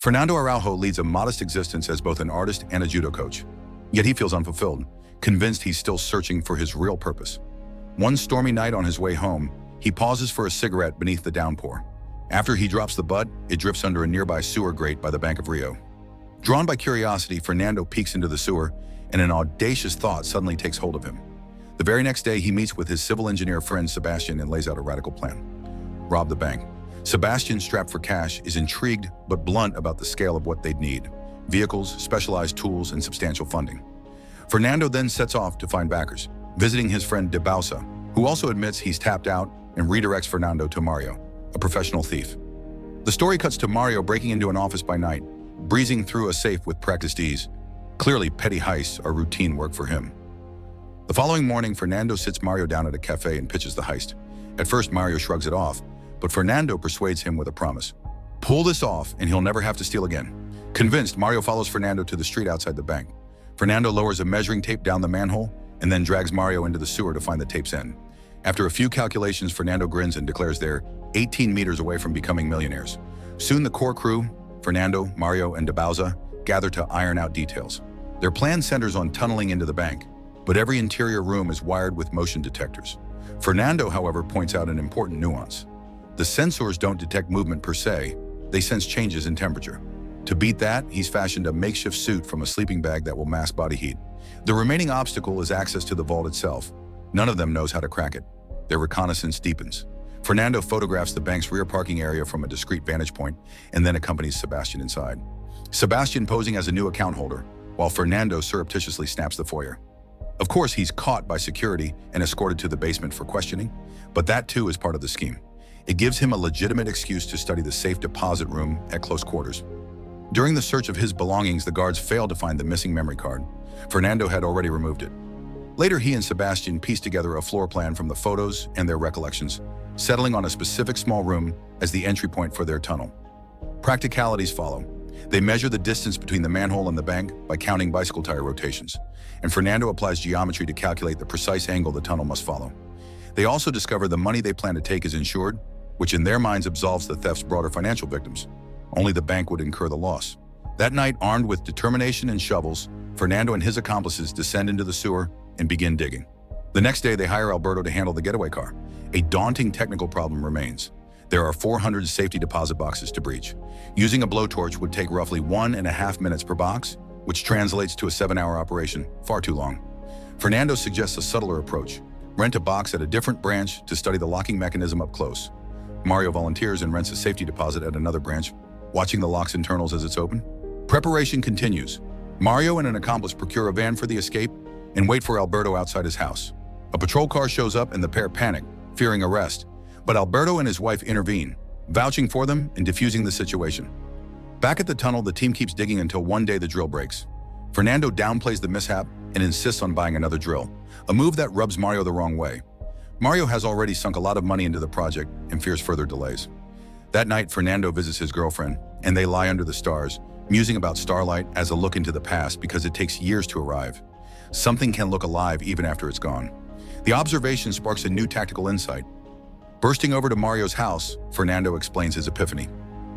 Fernando Araujo leads a modest existence as both an artist and a judo coach. Yet he feels unfulfilled, convinced he's still searching for his real purpose. One stormy night on his way home, he pauses for a cigarette beneath the downpour. After he drops the butt, it drifts under a nearby sewer grate by the Banco Rio. Drawn by curiosity, Fernando peeks into the sewer, and an audacious thought suddenly takes hold of him. The very next day, he meets with his civil engineer friend Sebastian and lays out a radical plan. Rob the bank. Sebastian, strapped for cash, is intrigued but blunt about the scale of what they'd need: vehicles, specialized tools, and substantial funding. Fernando then sets off to find backers, visiting his friend De Bausa, who also admits he's tapped out and redirects Fernando to Mario, a professional thief. The story cuts to Mario breaking into an office by night, breezing through a safe with practiced ease. Clearly, petty heists are routine work for him. The following morning, Fernando sits Mario down at a cafe and pitches the heist. At first, Mario shrugs it off, but Fernando persuades him with a promise. Pull this off and he'll never have to steal again. Convinced, Mario follows Fernando to the street outside the bank. Fernando lowers a measuring tape down the manhole and then drags Mario into the sewer to find the tape's end. After a few calculations, Fernando grins and declares they're 18 meters away from becoming millionaires. Soon the core crew, Fernando, Mario, and De Bausa, gather to iron out details. Their plan centers on tunneling into the bank, but every interior room is wired with motion detectors. Fernando, however, points out an important nuance. The sensors don't detect movement per se, they sense changes in temperature. To beat that, he's fashioned a makeshift suit from a sleeping bag that will mask body heat. The remaining obstacle is access to the vault itself. None of them knows how to crack it. Their reconnaissance deepens. Fernando photographs the bank's rear parking area from a discreet vantage point and then accompanies Sebastian inside. Sebastian posing as a new account holder, while Fernando surreptitiously snaps the foyer. Of course, he's caught by security and escorted to the basement for questioning, but that too is part of the scheme. It gives him a legitimate excuse to study the safe deposit room at close quarters. During the search of his belongings, the guards failed to find the missing memory card. Fernando had already removed it. Later, he and Sebastian pieced together a floor plan from the photos and their recollections, settling on a specific small room as the entry point for their tunnel. Practicalities follow. They measure the distance between the manhole and the bank by counting bicycle tire rotations, and Fernando applies geometry to calculate the precise angle the tunnel must follow. They also discover the money they plan to take is insured, which in their minds absolves the theft's broader financial victims. Only the bank would incur the loss. That night, armed with determination and shovels, Fernando and his accomplices descend into the sewer and begin digging. The next day, they hire Alberto to handle the getaway car. A daunting technical problem remains. There are 400 safety deposit boxes to breach. Using a blowtorch would take roughly 1.5 minutes per box, which translates to a 7-hour operation, far too long. Fernando suggests a subtler approach. Rent a box at a different branch to study the locking mechanism up close. Mario volunteers and rents a safety deposit at another branch, watching the lock's internals as it's open. Preparation continues. Mario and an accomplice procure a van for the escape and wait for Alberto outside his house. A patrol car shows up and the pair panic, fearing arrest, but Alberto and his wife intervene, vouching for them and defusing the situation. Back at the tunnel, the team keeps digging until one day the drill breaks. Fernando downplays the mishap and insists on buying another drill, a move that rubs Mario the wrong way. Mario has already sunk a lot of money into the project and fears further delays. That night, Fernando visits his girlfriend, and they lie under the stars, musing about starlight as a look into the past because it takes years to arrive. Something can look alive even after it's gone. The observation sparks a new tactical insight. Bursting over to Mario's house, Fernando explains his epiphany.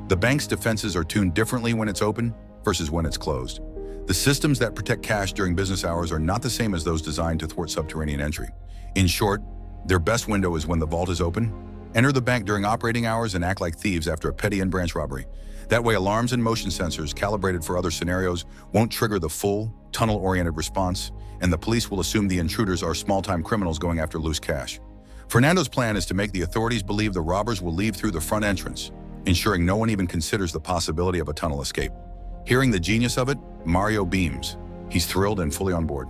The bank's defenses are tuned differently when it's open versus when it's closed. The systems that protect cash during business hours are not the same as those designed to thwart subterranean entry. In short, their best window is when the vault is open. Enter the bank during operating hours and act like thieves after a petty in-branch robbery. That way, alarms and motion sensors calibrated for other scenarios won't trigger the full, tunnel-oriented response, and the police will assume the intruders are small-time criminals going after loose cash. Fernando's plan is to make the authorities believe the robbers will leave through the front entrance, ensuring no one even considers the possibility of a tunnel escape. Hearing the genius of it, Mario beams. He's thrilled and fully on board.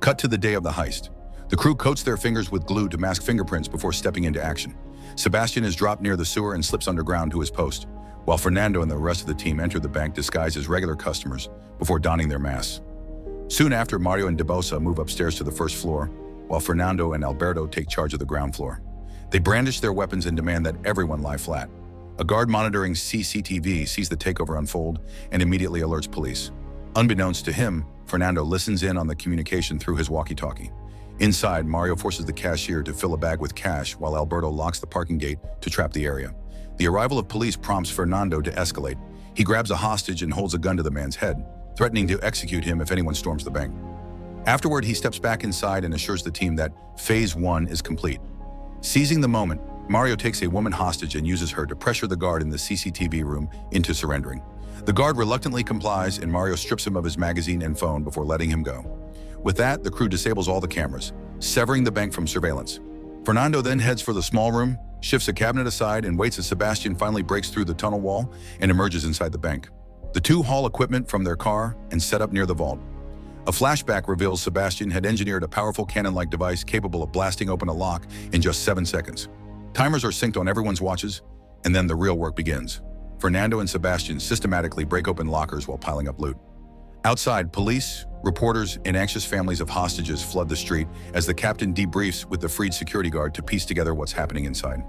Cut to the day of the heist. The crew coats their fingers with glue to mask fingerprints before stepping into action. Sebastian is dropped near the sewer and slips underground to his post, while Fernando and the rest of the team enter the bank disguised as regular customers before donning their masks. Soon after, Mario and De Bausa move upstairs to the first floor, while Fernando and Alberto take charge of the ground floor. They brandish their weapons and demand that everyone lie flat. A guard monitoring CCTV sees the takeover unfold and immediately alerts police. Unbeknownst to him, Fernando listens in on the communication through his walkie-talkie. Inside, Mario forces the cashier to fill a bag with cash while Alberto locks the parking gate to trap the area. The arrival of police prompts Fernando to escalate. He grabs a hostage and holds a gun to the man's head, threatening to execute him if anyone storms the bank. Afterward, he steps back inside and assures the team that Phase 1 is complete. Seizing the moment, Mario takes a woman hostage and uses her to pressure the guard in the CCTV room into surrendering. The guard reluctantly complies, and Mario strips him of his magazine and phone before letting him go. With that, the crew disables all the cameras, severing the bank from surveillance. Fernando then heads for the small room, shifts a cabinet aside, and waits as Sebastian finally breaks through the tunnel wall and emerges inside the bank. The two haul equipment from their car and set up near the vault. A flashback reveals Sebastian had engineered a powerful cannon-like device capable of blasting open a lock in just 7 seconds. Timers are synced on everyone's watches, and then the real work begins. Fernando and Sebastian systematically break open lockers while piling up loot. Outside, police, reporters, and anxious families of hostages flood the street as the captain debriefs with the freed security guard to piece together what's happening inside.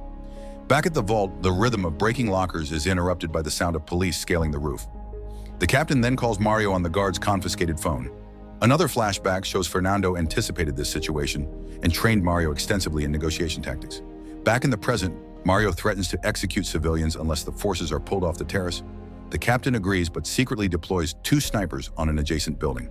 Back at the vault, the rhythm of breaking lockers is interrupted by the sound of police scaling the roof. The captain then calls Mario on the guard's confiscated phone. Another flashback shows Fernando anticipated this situation and trained Mario extensively in negotiation tactics. Back in the present, Mario threatens to execute civilians unless the forces are pulled off the terrace. The captain agrees but secretly deploys 2 snipers on an adjacent building.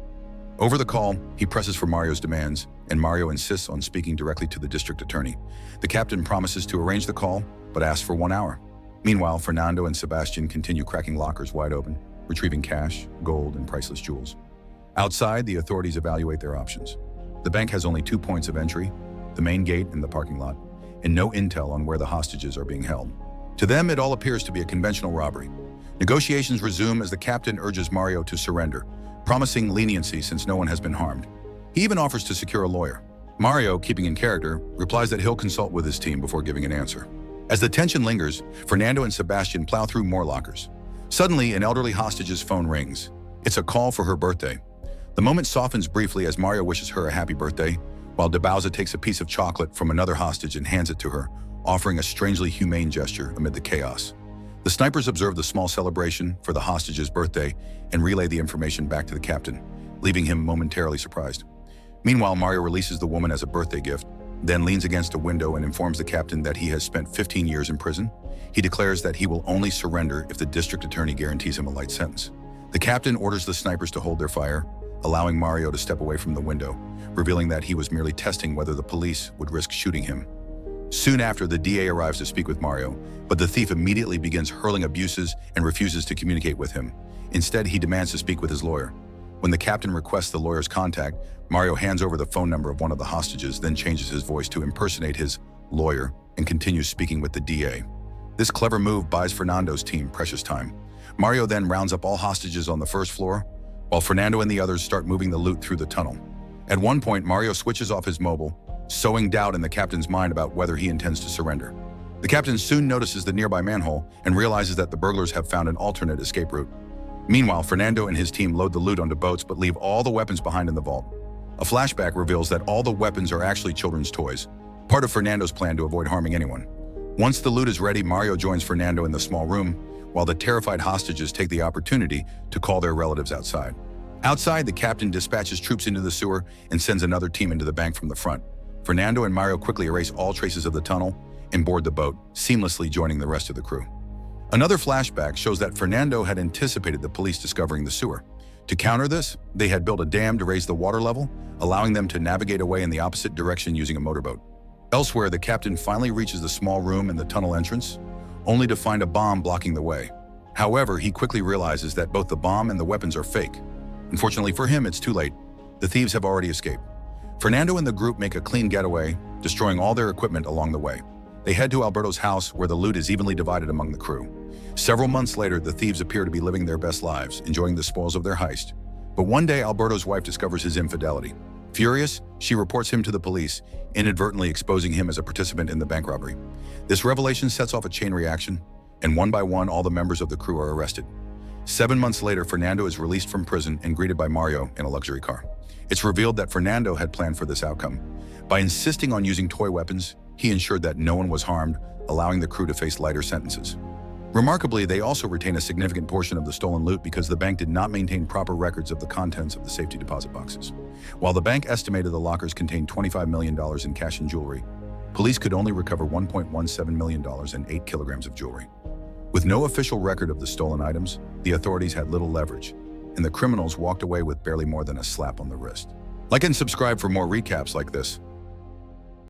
Over the call, he presses for Mario's demands, and Mario insists on speaking directly to the district attorney. The captain promises to arrange the call, but asks for 1 hour. Meanwhile, Fernando and Sebastian continue cracking lockers wide open, retrieving cash, gold, and priceless jewels. Outside, the authorities evaluate their options. The bank has only 2 points of entry, the main gate and the parking lot, and no intel on where the hostages are being held. To them, it all appears to be a conventional robbery. Negotiations resume as the captain urges Mario to surrender, promising leniency since no one has been harmed. He even offers to secure a lawyer. Mario, keeping in character, replies that he'll consult with his team before giving an answer. As the tension lingers, Fernando and Sebastian plow through more lockers. Suddenly, an elderly hostage's phone rings. It's a call for her birthday. The moment softens briefly as Mario wishes her a happy birthday, while Debauza takes a piece of chocolate from another hostage and hands it to her, offering a strangely humane gesture amid the chaos. The snipers observe the small celebration for the hostage's birthday and relay the information back to the captain, leaving him momentarily surprised. Meanwhile, Mario releases the woman as a birthday gift, then leans against a window and informs the captain that he has spent 15 years in prison. He declares that he will only surrender if the district attorney guarantees him a light sentence. The captain orders the snipers to hold their fire, allowing Mario to step away from the window, revealing that he was merely testing whether the police would risk shooting him. Soon after, the DA arrives to speak with Mario, but the thief immediately begins hurling abuses and refuses to communicate with him. Instead, he demands to speak with his lawyer. When the captain requests the lawyer's contact, Mario hands over the phone number of one of the hostages, then changes his voice to impersonate his lawyer and continues speaking with the DA. This clever move buys Fernando's team precious time. Mario then rounds up all hostages on the first floor, while Fernando and the others start moving the loot through the tunnel. At one point, Mario switches off his mobile, sowing doubt in the captain's mind about whether he intends to surrender. The captain soon notices the nearby manhole and realizes that the burglars have found an alternate escape route. Meanwhile, Fernando and his team load the loot onto boats but leave all the weapons behind in the vault. A flashback reveals that all the weapons are actually children's toys, part of Fernando's plan to avoid harming anyone. Once the loot is ready, Mario joins Fernando in the small room, while the terrified hostages take the opportunity to call their relatives outside. Outside, the captain dispatches troops into the sewer and sends another team into the bank from the front. Fernando and Mario quickly erase all traces of the tunnel and board the boat, seamlessly joining the rest of the crew. Another flashback shows that Fernando had anticipated the police discovering the sewer. To counter this, they had built a dam to raise the water level, allowing them to navigate away in the opposite direction using a motorboat. Elsewhere, the captain finally reaches the small room in the tunnel entrance, only to find a bomb blocking the way. However, he quickly realizes that both the bomb and the weapons are fake. Unfortunately for him, it's too late. The thieves have already escaped. Fernando and the group make a clean getaway, destroying all their equipment along the way. They head to Alberto's house, where the loot is evenly divided among the crew. Several months later, the thieves appear to be living their best lives, enjoying the spoils of their heist. But one day, Alberto's wife discovers his infidelity. Furious, she reports him to the police, inadvertently exposing him as a participant in the bank robbery. This revelation sets off a chain reaction, and one by one, all the members of the crew are arrested. 7 months later, Fernando is released from prison and greeted by Mario in a luxury car. It's revealed that Fernando had planned for this outcome. By insisting on using toy weapons, he ensured that no one was harmed, allowing the crew to face lighter sentences. Remarkably, they also retain a significant portion of the stolen loot because the bank did not maintain proper records of the contents of the safety deposit boxes. While the bank estimated the lockers contained $25 million in cash and jewelry, police could only recover $1.17 million and 8 kilograms of jewelry. With no official record of the stolen items, the authorities had little leverage, and the criminals walked away with barely more than a slap on the wrist. Like and subscribe for more recaps like this.